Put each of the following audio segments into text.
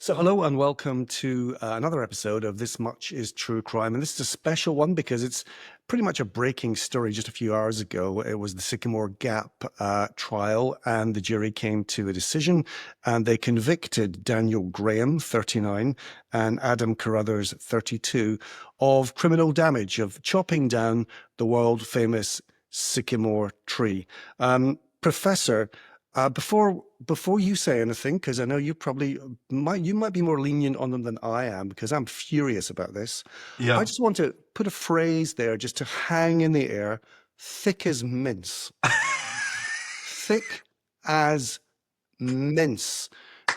So, hello and welcome to another episode of This Much is True Crime. And this is a special one because it's pretty much a breaking story. Just a few hours ago, it was the Sycamore Gap trial, and the jury came to a decision and they convicted Daniel Graham, 39, and Adam Carruthers, 32, of criminal damage, of chopping down the world famous sycamore tree. Professor, before you say anything, because I know you might be more lenient on them than I am, because I'm furious about this. I Yeah. just want to put a phrase there just to hang in the air: thick as mince. Thick as mince.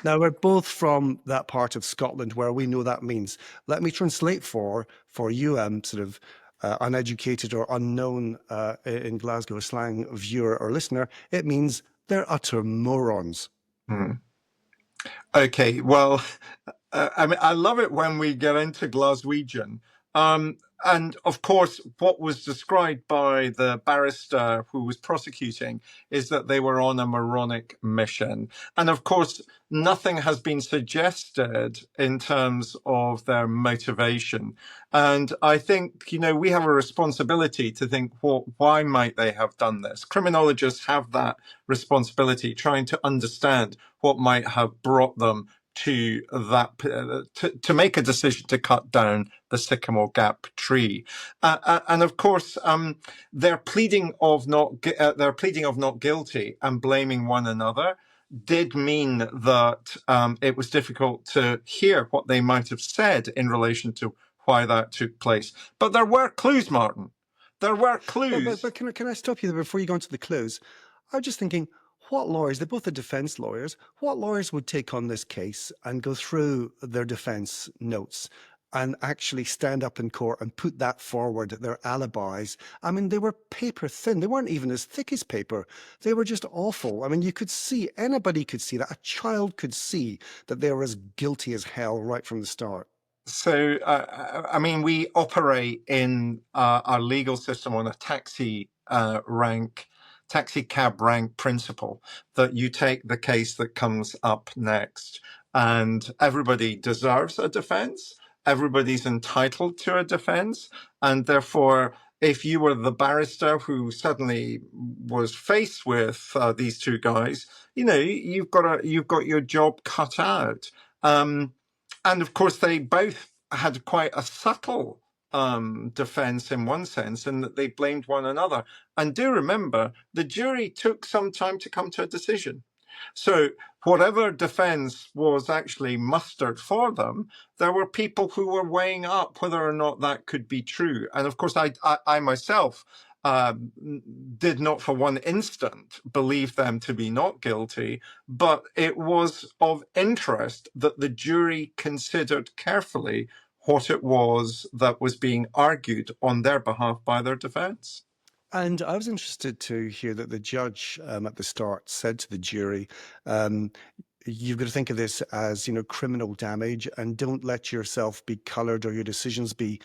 Now we're both from that part of Scotland where we know that means. Let me translate for you, sort of uneducated or unknown in Glasgow slang viewer or listener. It means they're utter morons. Hmm. Okay. Well, I mean, I love it when we get into Glaswegian. And of course, what was described by the barrister who was prosecuting is that they were on a moronic mission. And of course, nothing has been suggested in terms of their motivation. And I think, we have a responsibility to think, well, why might they have done this? Criminologists have that responsibility, trying to understand what might have brought them to that to make a decision to cut down the Sycamore Gap tree, and of course, their pleading of not guilty and blaming one another did mean that it was difficult to hear what they might have said in relation to why that took place. But there were clues, Martin. There were But clues. can I stop you there before you go into the clues? I'm just thinking, what lawyers, they're both the defense lawyers, what lawyers would take on this case and go through their defense notes and actually stand up in court and put that forward, their alibis? I mean, they were paper thin. They weren't even as thick as paper. They were just awful. I mean, you could see, anybody could see that. A child could see that they were as guilty as hell right from the start. So, I mean, we operate in our legal system on a taxi cab rank principle that you take the case that comes up next, and everybody deserves a defense. Everybody's entitled to a defense, and therefore, if you were the barrister who suddenly was faced with these two guys, you've got your job cut out. And of course, they both had quite a subtle defense in one sense, in that they blamed one another. And do remember, the jury took some time to come to a decision. So, whatever defense was actually mustered for them, there were people who were weighing up whether or not that could be true. And of course, I myself did not for one instant believe them to be not guilty, but it was of interest that the jury considered carefully what it was that was being argued on their behalf by their defense. And I was interested to hear that the judge at the start said to the jury, um, you've got to think of this as, criminal damage, and don't let yourself be colored or your decisions be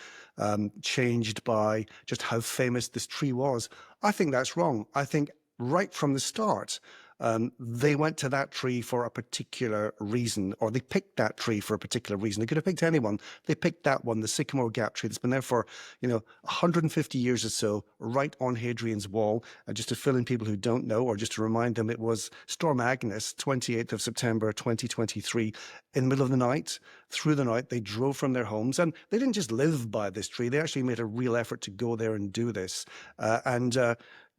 changed by just how famous this tree was. I think that's wrong. I think right from the start, they went to that tree for a particular reason, or they picked that tree for a particular reason. They could have picked anyone. They picked that one, the Sycamore Gap tree that's been there for, 150 years or so, right on Hadrian's Wall. Just to fill in people who don't know, or just to remind them, it was Storm Agnes, 28th of September, 2023, in the middle of the night. Through the night, they drove from their homes, and they didn't just live by this tree. They actually made a real effort to go there and do this. And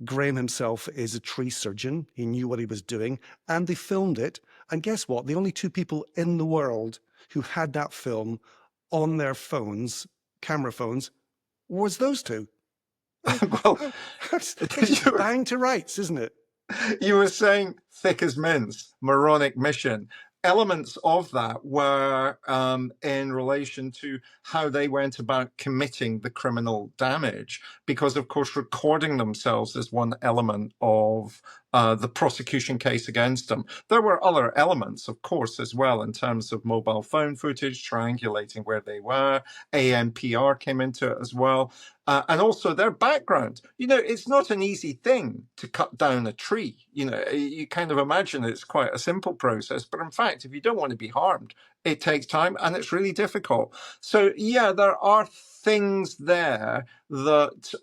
Graham himself is a tree surgeon. He knew what he was doing, and they filmed it. And guess what? The only two people in the world who had that film on their phones, camera phones, was those two. I mean, Well, it's just bang to rights, isn't it? you were saying thick as mince, moronic mission. Elements of that were in relation to how they went about committing the criminal damage, because, of course, recording themselves is one element of the prosecution case against them. There were other elements, of course, as well, in terms of mobile phone footage, triangulating where they were. ANPR came into it as well. And also their background. It's not an easy thing to cut down a tree. You kind of imagine it's quite a simple process, but in fact, if you don't want to be harmed, it takes time, and it's really difficult. So yeah, there are things there that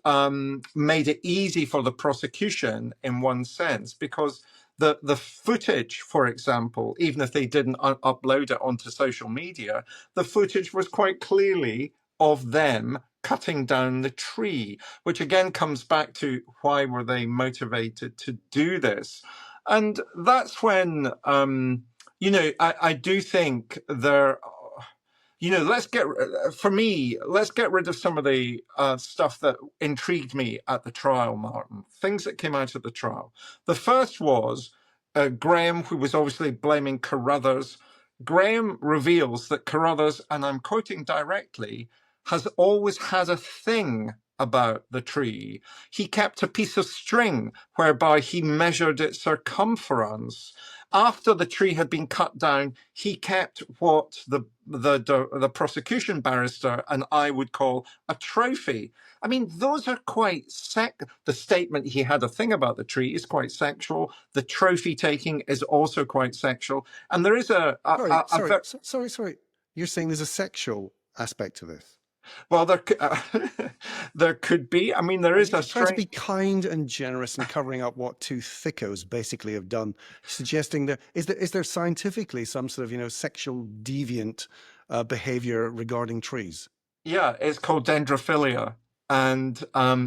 made it easy for the prosecution in one sense, because the footage, for example, even if they didn't upload it onto social media, the footage was quite clearly of them cutting down the tree, which again comes back to why were they motivated to do this. And that's when I do think there, let's get rid of some of the stuff that intrigued me at the trial, Martin. Things that came out of the trial. The first was Graham, who was obviously blaming Carruthers. Graham reveals that Carruthers, and I'm quoting directly, has always had a thing about the tree. He kept a piece of string whereby he measured its circumference. After the tree had been cut down, he kept what the prosecution barrister and I would call a trophy. I mean, those are quite the statement he had a thing about the tree is quite sexual. The trophy taking is also quite sexual. And there is Sorry. You're saying there's a sexual aspect to this? well, there could be. I mean, there is a You're trying to strange. be kind and generous and covering up what two thickos basically have done, suggesting that is there scientifically some sort of sexual deviant behavior regarding trees? Yeah, it's called Dendrophilia, and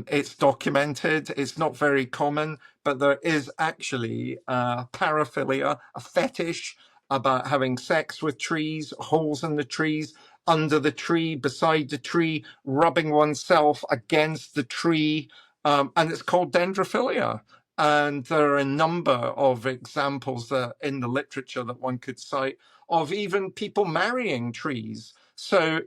it's documented. It's not very common, but there is actually paraphilia, a fetish about having sex with trees, holes in the trees, under the tree, beside the tree, rubbing oneself against the tree, and it's called Dendrophilia. And there are a number of examples in the literature that one could cite of even people marrying trees. So,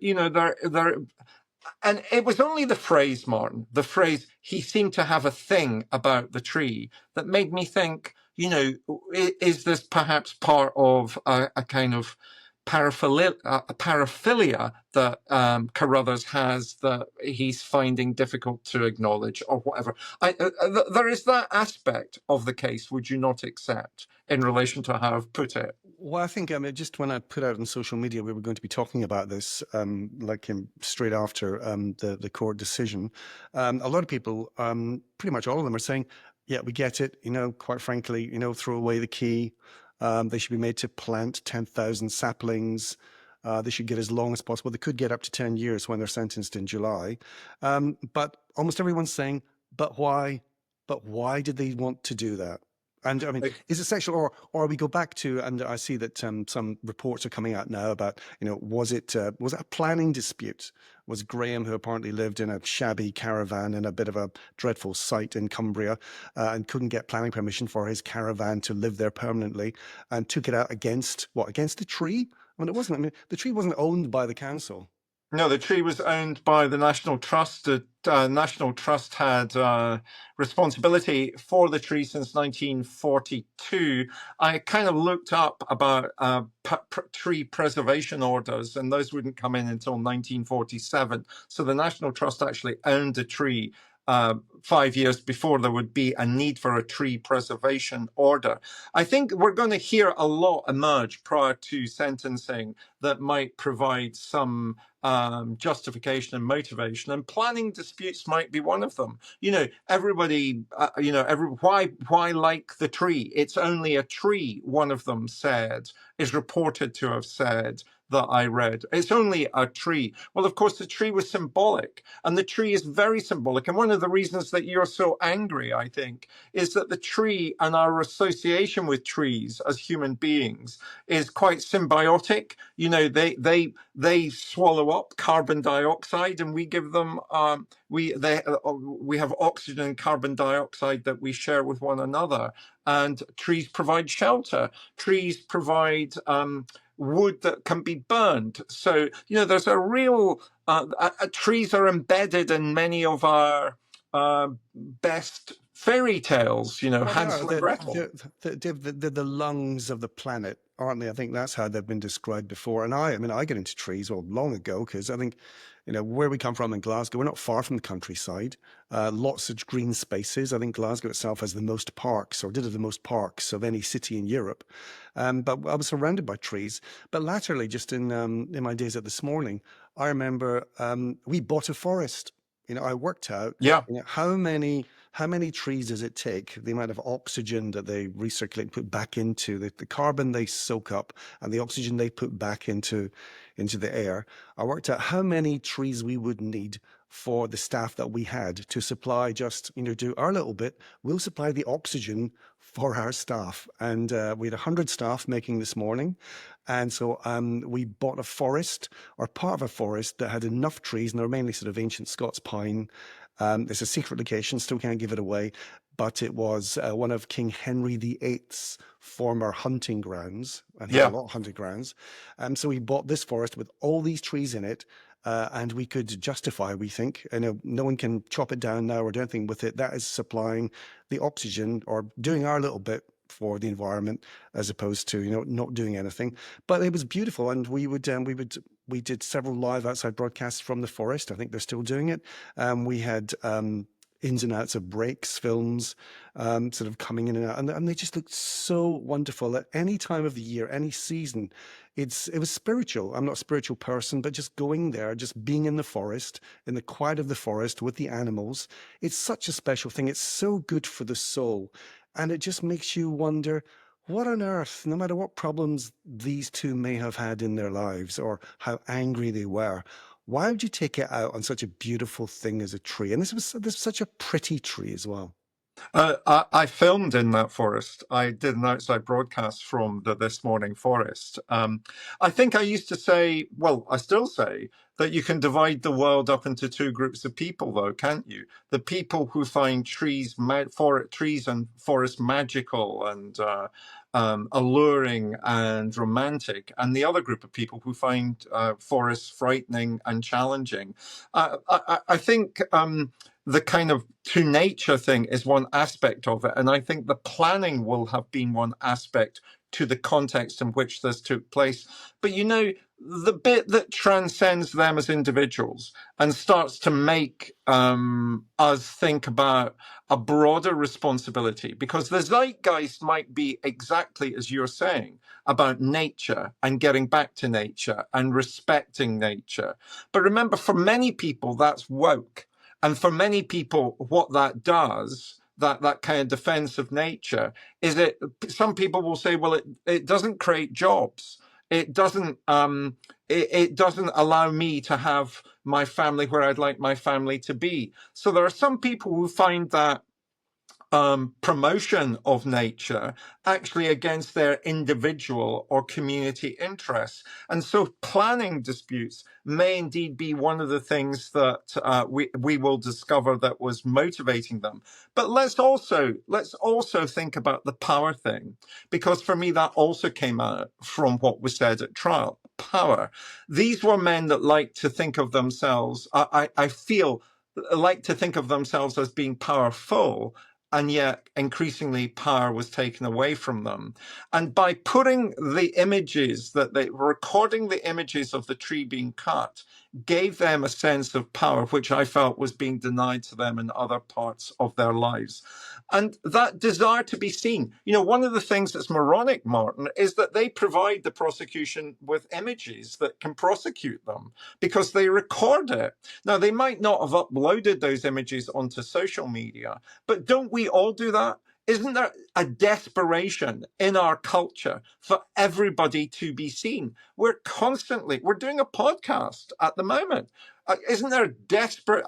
and it was only the phrase, Martin, the phrase, he seemed to have a thing about the tree, that made me think, is this perhaps part of a kind of paraphilia that Carruthers has that he's finding difficult to acknowledge or whatever? There is that aspect of the case, would you not accept, in relation to how I've put it? Well, I think just when I put out on social media we were going to be talking about this, straight after the court decision, a lot of people, pretty much all of them, are saying, "Yeah, we get it. Quite frankly, throw away the key. They should be made to plant 10,000 saplings. They should get as long as possible. They could get up to 10 years when they're sentenced in July." But almost everyone's saying, "But why? But why did they want to do that?" And I mean, is it sexual, or we go back to, and I see that some reports are coming out now about, was it a planning dispute? Was Graham, who apparently lived in a shabby caravan in a bit of a dreadful site in Cumbria, and couldn't get planning permission for his caravan to live there permanently, and took it out against what? Against the tree? I mean, it wasn't. I mean, the tree wasn't owned by the council. No, the tree was owned by the National Trust. The National Trust had responsibility for the tree since 1942. I kind of looked up about tree preservation orders, and those wouldn't come in until 1947. So the National Trust actually owned the tree 5 years before there would be a need for a tree preservation order. I think we're going to hear a lot emerge prior to sentencing that might provide some justification and motivation, and planning disputes might be one of them. Everybody, why like the tree? It's only a tree, one of them said, is reported to have said, that I read. It's only a tree. Well, of course, the tree was symbolic, and the tree is very symbolic. And one of the reasons that you're so angry, I think, is that the tree and our association with trees as human beings is quite symbiotic. They swallow up carbon dioxide, and we give them we have oxygen and carbon dioxide that we share with one another. And trees provide shelter. Trees provide wood that can be burned. So, there's a real, trees are embedded in many of our best fairy tales, Well, they are. Hansel and Gretel. They're the lungs of the planet. aren't they? I think that's how they've been described before. And I mean, I get into trees well long ago because I think, where we come from in Glasgow, we're not far from the countryside. Lots of green spaces. I think Glasgow itself has the most parks, or did have the most parks of any city in Europe. But I was surrounded by trees. But latterly, just in my days at this morning, I remember we bought a forest. I worked out, Yeah. how many trees does it take, the amount of oxygen that they recirculate and put back into the carbon they soak up and the oxygen they put back into the air. I worked out how many trees we would need for the staff that we had to supply, just do our little bit. We'll supply the oxygen for our staff, and we had 100 staff making this morning. And so we bought a forest, or part of a forest, that had enough trees, and they were mainly sort of ancient Scots pine. It's a secret location, still can't give it away, but it was one of King Henry VIII's former hunting grounds, and he had a Yeah. lot of hunting grounds. So we bought this forest with all these trees in it, and we could justify, we think, no one can chop it down now or do anything with it. That is supplying the oxygen, or doing our little bit for the environment, as opposed to not doing anything. But it was beautiful, and we did several live outside broadcasts from the forest. I think they're still doing it. We had ins and outs of breaks, films, sort of coming in and out, and they just looked so wonderful at any time of the year, any season. It was spiritual. I'm not a spiritual person, but just going there, just being in the forest, in the quiet of the forest with the animals, it's such a special thing. It's so good for the soul. And it just makes you wonder, what on earth, no matter what problems these two may have had in their lives or how angry they were, why would you take it out on such a beautiful thing as a tree? And this was such a pretty tree as well. I filmed in that forest. I did an outside broadcast from the This Morning forest. I think I used to say, well, I still say, that you can divide the world up into two groups of people, though, can't you? The people who find trees and forests magical and alluring and romantic, and the other group of people who find forests frightening and challenging. I think the kind of to nature thing is one aspect of it. And I think the planning will have been one aspect to the context in which this took place. But the bit that transcends them as individuals and starts to make us think about a broader responsibility, because the zeitgeist might be exactly as you're saying about nature and getting back to nature and respecting nature. But remember, for many people, that's woke. And for many people, what that does, that kind of defense of nature, is that some people will say, well, it doesn't create jobs. It doesn't it doesn't allow me to have my family where I'd like my family to be. So there are some people who find that promotion of nature actually against their individual or community interests. And so planning disputes may indeed be one of the things that we will discover that was motivating them. But let's also think about the power thing, because for me that also came out from what was said at trial. Power. These were men that like to think of themselves, I feel, like to think of themselves as being powerful, and yet increasingly power was taken away from them. And by putting the images recording the images of the tree being cut, gave them a sense of power, which I felt was being denied to them in other parts of their lives. And that desire to be seen. One of the things that's moronic, Martin, is that they provide the prosecution with images that can prosecute them because they record it. Now, they might not have uploaded those images onto social media, but don't we all do that? Isn't there a desperation in our culture for everybody to be seen? We're doing a podcast at the moment. Isn't there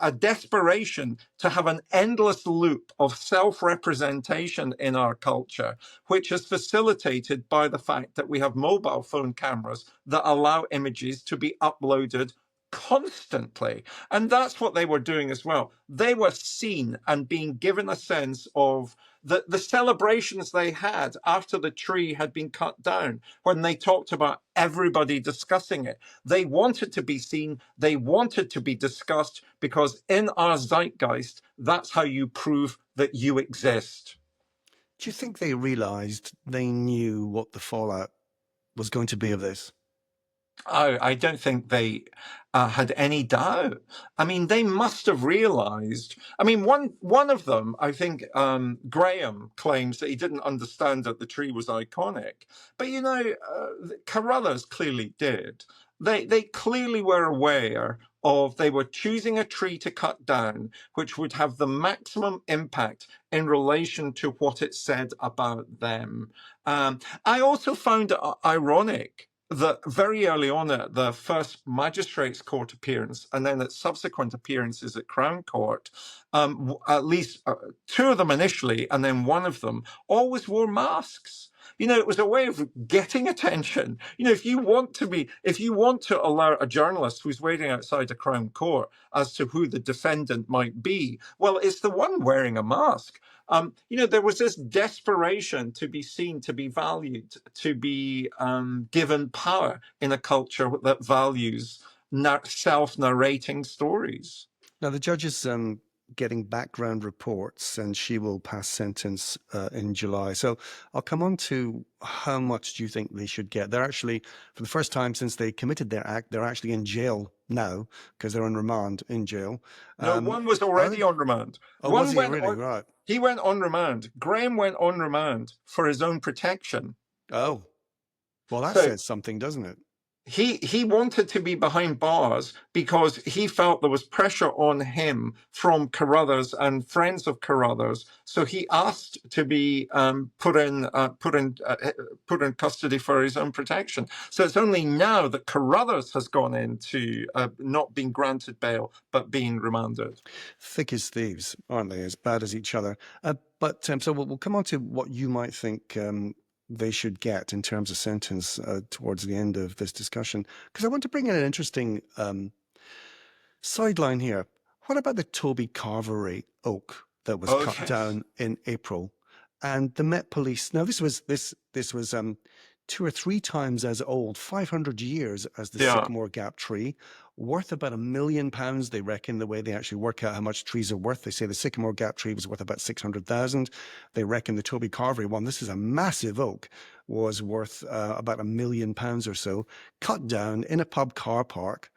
a desperation to have an endless loop of self-representation in our culture, which is facilitated by the fact that we have mobile phone cameras that allow images to be uploaded constantly? And that's what they were doing as well. They were seen and being given a sense of the celebrations they had after the tree had been cut down, when they talked about everybody discussing it. They wanted to be seen, they wanted to be discussed, because in our zeitgeist, that's how you prove that you exist. Do you think they realized they knew what the fallout was going to be of this? I don't think they had any doubt. I mean, they must have realized. I mean, one of them, I think, Graham claims that he didn't understand that the tree was iconic, but Carruthers clearly did. They clearly were aware of they were choosing a tree to cut down, which would have the maximum impact in relation to what it said about them. I also found it ironic that very early on at the first magistrates court appearance and then at subsequent appearances at Crown Court, at least two of them initially and then one of them always wore masks. It was a way of getting attention. If you want to alert a journalist who's waiting outside a Crown Court as to who the defendant might be, well, it's the one wearing a mask. There was this desperation to be seen, to be valued, to be given power in a culture that values self-narrating stories. Now, the judge is getting background reports, and she will pass sentence in July. So I'll come on to how much do you think they should get? They're actually, for the first time since they committed their act, they're actually in jail now because they're on remand in jail. No, one was Are already they? on remand. Oh, was One he went really? on. Right. He went on remand. Graham went on remand for his own protection. Oh, well, that So says something, doesn't it? he wanted to be behind bars because he felt there was pressure on him from Carruthers and friends of Carruthers. So he asked to be put in custody for his own protection. So it's only now that Carruthers has gone into not being granted bail but being remanded. Thick as thieves, aren't they? As bad as each other. So we'll come on to what you might think they should get in terms of sentence towards the end of this discussion, because I want to bring in an interesting sideline here. What about the Toby Carvery oak that was Oh cut yes, down in April? And the Met Police. Now, this was 2 or 3 times as old, 500 years as the yeah. Sycamore Gap tree, worth about £1 million. They reckon the way they actually work out how much trees are worth. They say the Sycamore Gap tree was worth about 600,000. They reckon the Toby Carvery one, this is a massive oak, was worth about £1 million or so, cut down in a pub car park.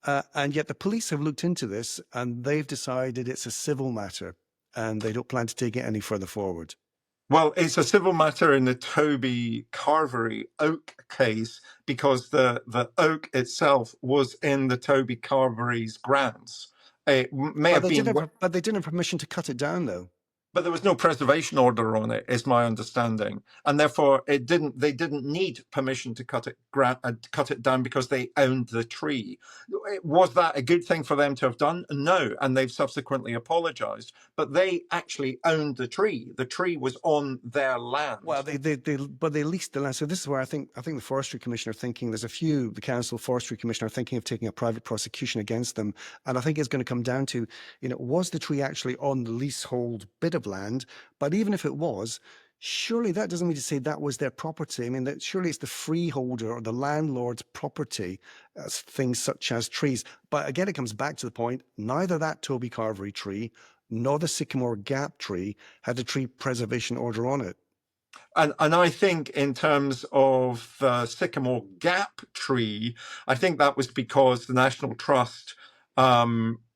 And yet the police have looked into this and they've decided it's a civil matter and they don't plan to take it any further forward. Well, it's a civil matter in the Toby Carvery oak case because the oak itself was in the Toby Carvery's grounds. It may But have they didn't been, have, but they didn't have permission to cut it down, though. but there was no preservation order on it, is my understanding, and therefore they didn't need permission to cut it down because they owned the tree. Was that a good thing for them to have done? No, and they've subsequently apologized. But they actually owned the tree. The tree was on their Well, land. but they leased the land. So this is where I think the Forestry Commission are thinking. There's a few. The Council Forestry Commission are thinking of taking a private prosecution against them, and I think it's going to come down to, was the tree actually on the leasehold bit of land? But even if it was, surely that doesn't mean to say that was their property. I mean, that surely it's the freeholder or the landlord's property, things such as trees. But again, it comes back to the point: neither that Toby Carvery tree nor the Sycamore Gap tree had a tree preservation order on it. And I think in terms of the Sycamore Gap tree, I think that was because the National Trust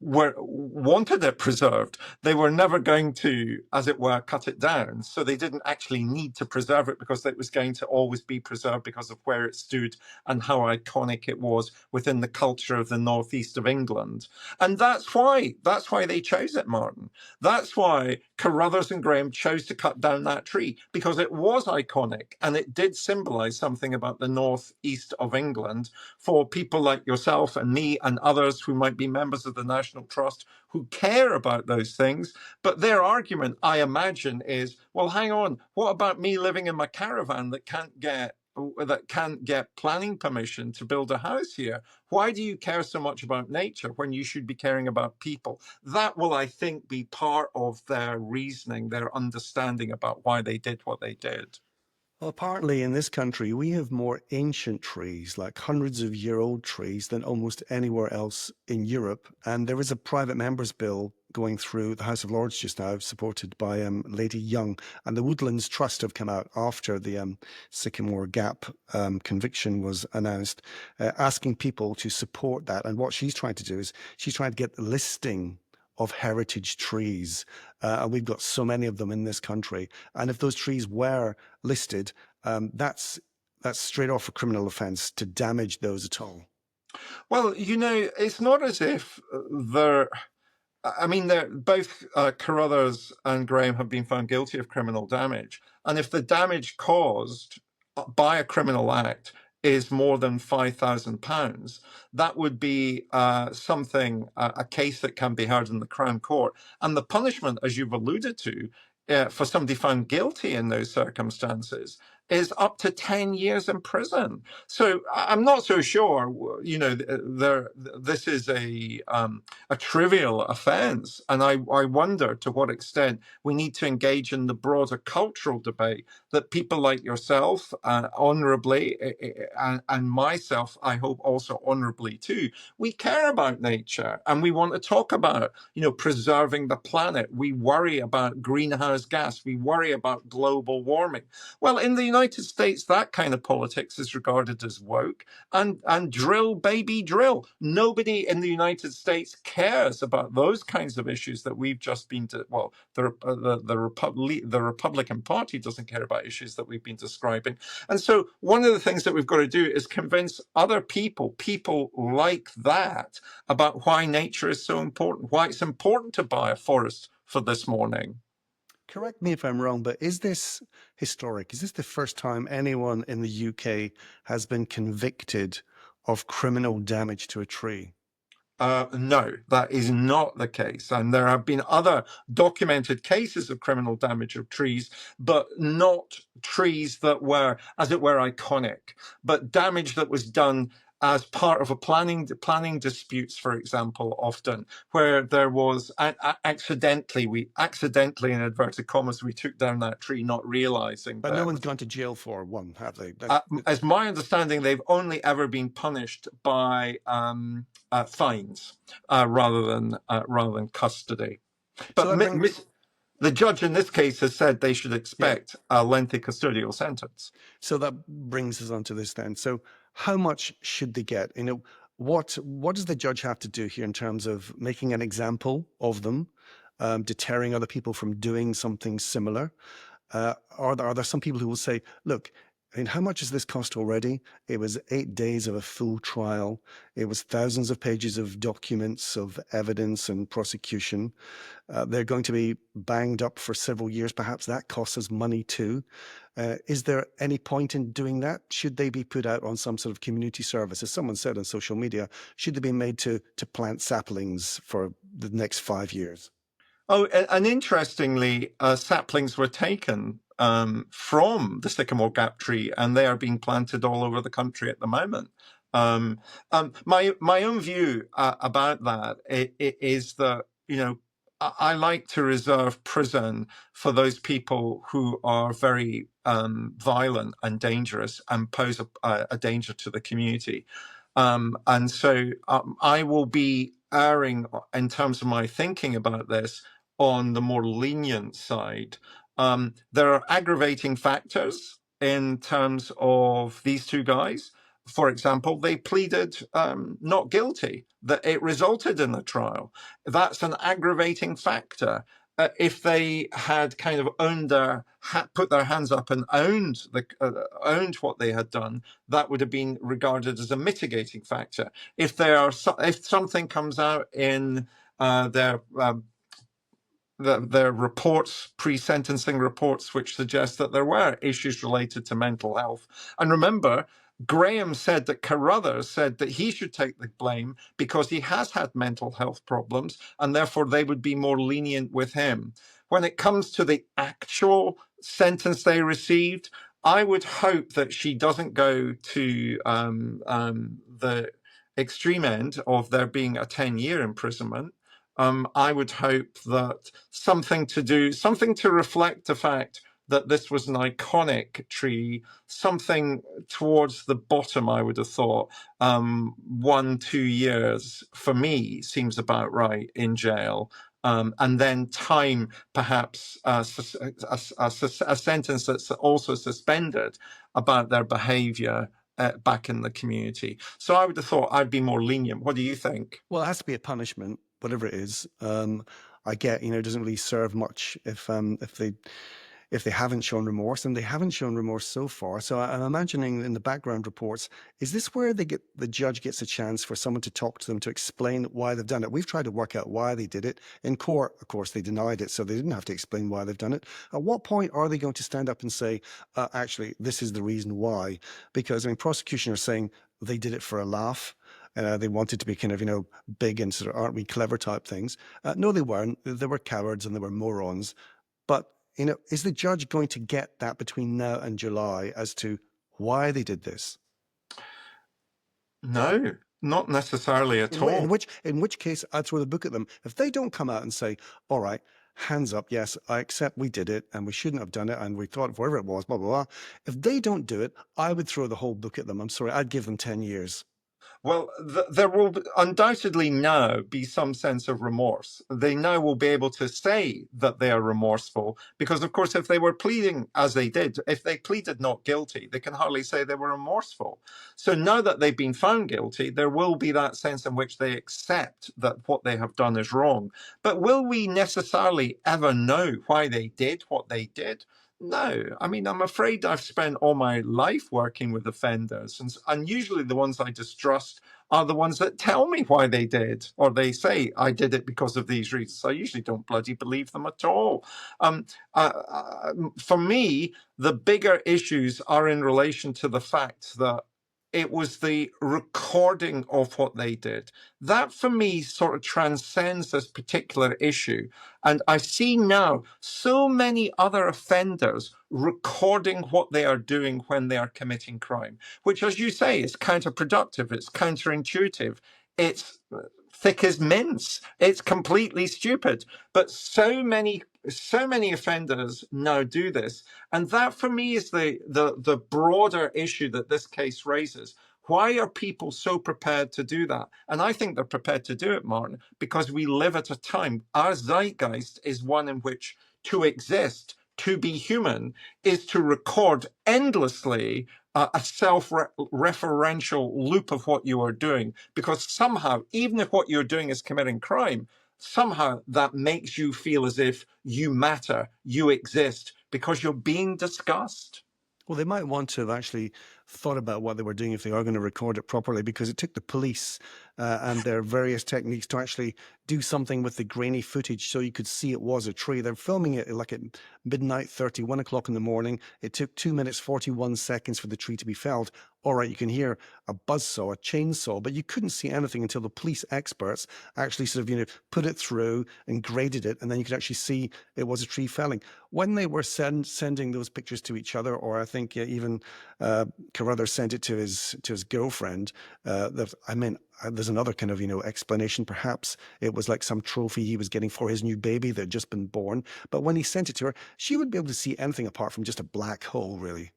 wanted it preserved. They were never going to, as it were, cut it down. So they didn't actually need to preserve it because it was going to always be preserved because of where it stood and how iconic it was within the culture of the northeast of England. And that's why they chose it, Martin. That's why Carruthers and Graham chose to cut down that tree, because it was iconic and it did symbolize something about the northeast of England for people like yourself and me and others who might be members of the National Trust who care about those things. But their argument, I imagine, is, well, hang on, what about me living in my caravan that can't get planning permission to build a house here? Why do you care so much about nature when you should be caring about people? That will, I think, be part of their reasoning, their understanding about why they did what they did. Well, apparently in this country, we have more ancient trees, like hundreds of year old trees, than almost anywhere else in Europe. And there is a private member's bill going through the House of Lords just now, supported by Lady Young, and the Woodlands Trust have come out after the Sycamore Gap conviction was announced, asking people to support that. And what she's trying to do is she's trying to get the listing of heritage trees. And we've got so many of them in this country. And if those trees were listed, that's straight off a criminal offence to damage those at all. Well, it's not as if they're. I mean, both Carruthers and Graham have been found guilty of criminal damage. And if the damage caused by a criminal act is more than £5,000, that would be a case that can be heard in the Crown Court. And the punishment, as you've alluded to, for somebody found guilty in those circumstances is up to 10 years in prison. So I'm not so sure, this is a trivial offence. And I wonder to what extent we need to engage in the broader cultural debate that people like yourself, honourably, and myself, I hope also honourably too, we care about nature and we want to talk about, preserving the planet. We worry about greenhouse gas. We worry about global warming. Well, in the United States, that kind of politics is regarded as woke, and drill, baby, drill. Nobody in the United States cares about those kinds of issues that we've just been to. Well, the Republican Party doesn't care about issues that we've been describing. And so one of the things that we've got to do is convince other people like that, about why nature is so important, why it's important to buy a forest for this morning. Correct me if I'm wrong, but is this historic? Is this the first time anyone in the UK has been convicted of criminal damage to a tree? No, that is not the case. And there have been other documented cases of criminal damage of trees, but not trees that were, as it were, iconic, but damage that was done as part of a planning disputes, for example, often where there was accidentally in inverted commas, we took down that tree, not realizing But no that. one's gone to jail for one, have they? As my understanding, they've only ever been punished by fines rather than custody. So But that brings the judge in this case has said they should yeah. expect a lengthy custodial sentence. So that brings us on to this then. So how much should they get? What does the judge have to do here in terms of making an example of them, deterring other people from doing something similar? Are there some people who will say, look, how much has this cost already? It was 8 days of a full trial. It was thousands of pages of documents, of evidence and prosecution. They're going to be banged up for several years. Perhaps that costs us money too. Is there any point in doing that? Should they be put out on some sort of community service? As someone said on social media, should they be made to plant saplings for the next 5 years? Oh, and interestingly, saplings were taken from the Sycamore Gap tree, and they are being planted all over the country at the moment. My own view about that is that I like to reserve prison for those people who are very violent and dangerous and pose a danger to the community. And so I will be erring in terms of my thinking about this on the more lenient side. There are aggravating factors in terms of these two guys. For example, they pleaded not guilty, that it resulted in a trial. That's an aggravating factor. If they had kind of put their hands up and owned what they had done, that would have been regarded as a mitigating factor. If something comes out in their reports, pre-sentencing reports, which suggest that there were issues related to mental health. And remember, Graham said that Carruthers said that he should take the blame because he has had mental health problems, and therefore they would be more lenient with him. When it comes to the actual sentence they received, I would hope that she doesn't go to the extreme end of there being a 10-year imprisonment. I would hope that something to reflect the fact that this was an iconic tree, something towards the bottom, I would have thought, 1-2 years for me seems about right in jail. and then time, perhaps a sentence that's also suspended about their behaviour back in the community. So I would have thought I'd be more lenient. What do you think? Well, it has to be a punishment, whatever it is. I get, it doesn't really serve much if they haven't shown remorse, and they haven't shown remorse so far. So I'm imagining in the background reports, is this where the judge gets a chance for someone to talk to them to explain why they've done it? We've tried to work out why they did it. In court, of course, they denied it, so they didn't have to explain why they've done it. At what point are they going to stand up and say, actually, this is the reason why? Because, prosecution are saying they did it for a laugh. They wanted to be kind of, big and sort of aren't we clever type things. No, they weren't. They were cowards and they were morons. But, is the judge going to get that between now and July as to why they did this? No, not necessarily at all. In which case, I'd throw the book at them. If they don't come out and say, all right, hands up, yes, I accept we did it and we shouldn't have done it and we thought whatever it was, blah, blah, blah. If they don't do it, I would throw the whole book at them. I'm sorry, I'd give them 10 years. Well, there will undoubtedly now be some sense of remorse. They now will be able to say that they are remorseful because, of course, if they were pleading as they did, if they pleaded not guilty, they can hardly say they were remorseful. So now that they've been found guilty, there will be that sense in which they accept that what they have done is wrong. But will we necessarily ever know why they did what they did? No, I'm afraid I've spent all my life working with offenders, and usually the ones I distrust are the ones that tell me why they did, or they say, I did it because of these reasons. I usually don't bloody believe them at all. For me, the bigger issues are in relation to the fact that it was the recording of what they did. That, for me, sort of transcends this particular issue. And I see now so many other offenders recording what they are doing when they are committing crime, which, as you say, is counterproductive, it's counterintuitive, it's thick as mince, it's completely stupid. But so many offenders now do this. And that, for me, is the broader issue that this case raises. Why are people so prepared to do that? And I think they're prepared to do it, Martin, because we live at a time, our zeitgeist is one in which to exist, to be human, is to record endlessly a self-referential loop of what you are doing. Because somehow, even if what you're doing is committing crime, somehow that makes you feel as if you matter, you exist, because you're being discussed. Well, they might want to have actually thought about what they were doing if they are going to record it properly, because it took the police and their various techniques to actually do something with the grainy footage so you could see it was a tree. They're filming it like at midnight 30, 1 o'clock in the morning. It took 2 minutes, 41 seconds for the tree to be felled. All right, you can hear a buzzsaw, a chainsaw, but you couldn't see anything until the police experts actually sort of, put it through and graded it, and then you could actually see it was a tree felling. When they were sending those pictures to each other, or I think even Carruthers sent it to his girlfriend, there's another kind of, explanation. Perhaps it was like some trophy he was getting for his new baby that had just been born. But when he sent it to her, she wouldn't be able to see anything apart from just a black hole, really.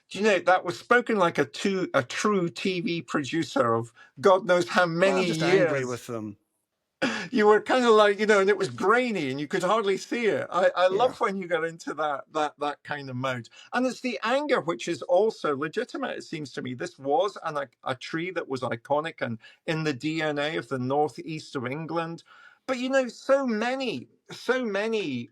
Do you know, that was spoken like a true TV producer of God knows how Well, many I'm just angry years. with them. You were kind of like, and it was grainy and you could hardly see it. I Yeah. love when you get into that kind of mode. And it's the anger which is also legitimate, it seems to me. This was a tree that was iconic and in the DNA of the northeast of England. But so many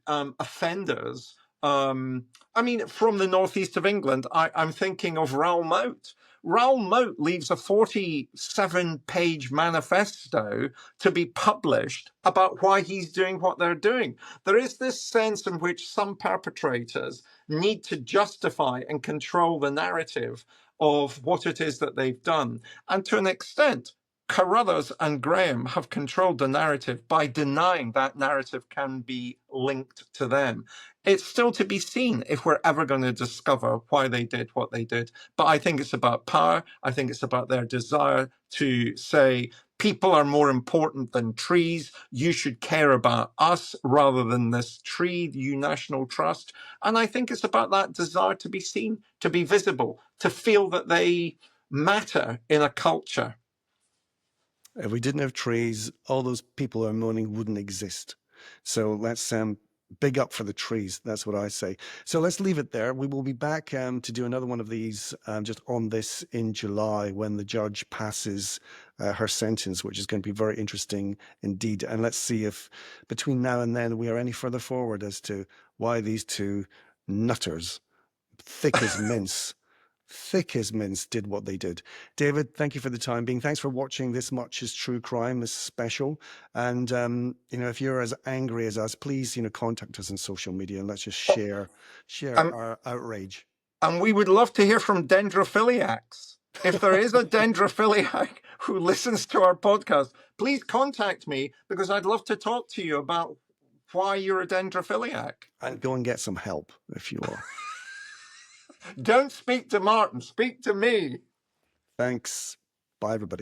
offenders. From the northeast of England, I'm thinking of Raoul Moat. Raoul Moat leaves a 47-page manifesto to be published about why he's doing what they're doing. There is this sense in which some perpetrators need to justify and control the narrative of what it is that they've done. And to an extent, Carruthers and Graham have controlled the narrative by denying that narrative can be linked to them. It's still to be seen if we're ever going to discover why they did what they did. But I think it's about power. I think it's about their desire to say, people are more important than trees. You should care about us rather than this tree, you National Trust. And I think it's about that desire to be seen, to be visible, to feel that they matter in a culture. If we didn't have trees, all those people who are moaning wouldn't exist. So let's big up for the trees. That's what I say. So let's leave it there. We will be back to do another one of these just on this in July when the judge passes her sentence, which is going to be very interesting indeed. And let's see if between now and then we are any further forward as to why these two nutters, thick as mince, did what they did. David, thank you for the time being. Thanks for watching This Much is True Crime, this special. And, if you're as angry as us, please, contact us on social media and let's just share Um, our outrage. and we would love to hear from dendrophiliacs. If there is a dendrophiliac who listens to our podcast, please contact me because I'd love to talk to you about why you're a dendrophiliac. And go and get some help if you are. Don't speak to Martin, speak to me. Thanks. Bye, everybody.